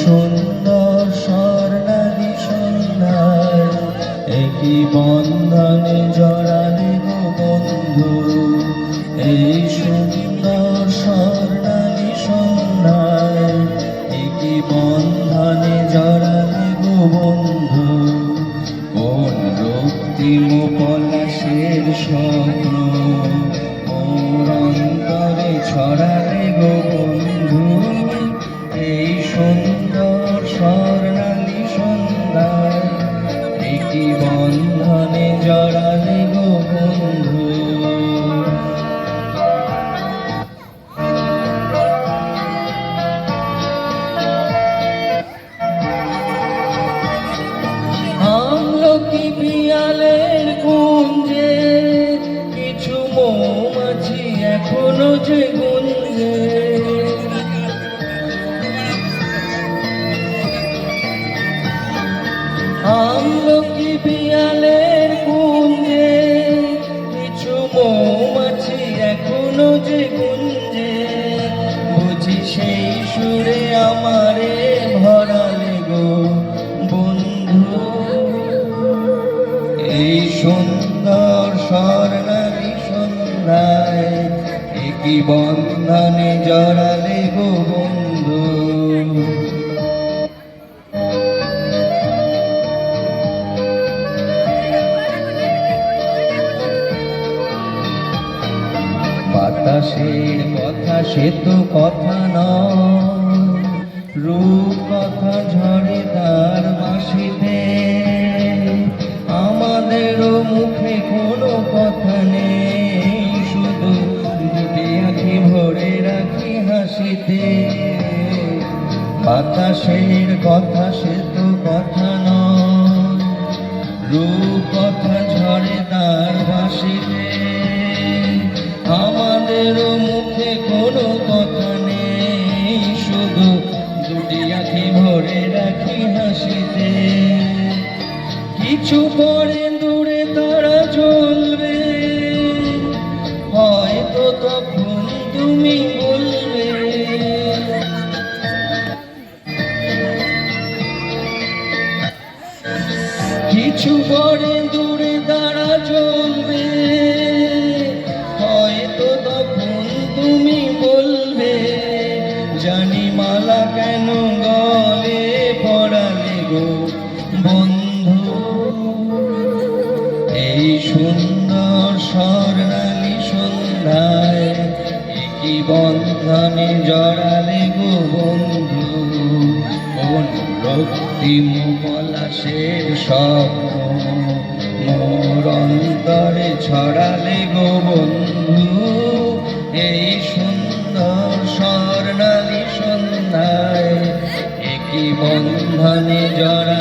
সুন্দর স্বর্ণালী সন্ধ্যায় একই বন্ধনে জড়ালে গো বন্ধু। এই সুন্দর স্বর্ণালী সন্ধ্যায় একই বন্ধনে জড়ালে গো বন্ধু। কোন রক্তিম পলাশের স্বপ্ন মোর অন্তরে ছড়ালে গো বন্ধু। এই সুন্দর স্বর্ণালী সন্ধ্যায় একই বন্ধনে জড়ালে গো বন্ধু। আমলকি পিয়ালের কুঞ্জে কিছু মৌমাছি এখনো যে গুঞ্জে। আমলকি পিয়ালের কুঞ্জে কিছু মৌমাছি এখনো যে গুঞ্জে। বুঝি সেই সুরে আমারে ভরালে গো বন্ধু। এই সুন্দর স্বর্ণালী সন্ধ্যায় একই বন্ধনে জড়ালে গো বন্ধু। বাতাসের কথা সে তো কথা নয়, রূপ কথা ঝরে তার বাঁশিতে। আমাদেরও মুখে কোনো কথা নেই, শুধু দুটি আঁখি ভরে রাখি হাসিতে। বাতাসের কথা সে তো কথা নয়, রূপ কথা ঝরে তার বাঁশিতে। আমাদেরও মুখে কোনো কথা নেই, শুধু দুটি আঁখি ভরে রাখি হাসিতে। কিছু পরে দূরে তারা চলবে, হয়তো তখন তুমি বলবে কিছু পরে দূরে তারা চলবে, হয়তো তখন তুমি বলবে জানি মালা কেন গলে পড়ালে গো বন্ধু। এই সুন্দর স্বর্ণালী সন্ধ্যায় একই বন্ধনে জড়ালে গো বন্ধু। কোন রক্তিম পলাশের স্বপ্ন মোর অন্তরে ছড়ালে গো বন্ধু। এই সুন্দর স্বর্ণালী সন্ধ্যায় একই বন্ধনে জড়ালে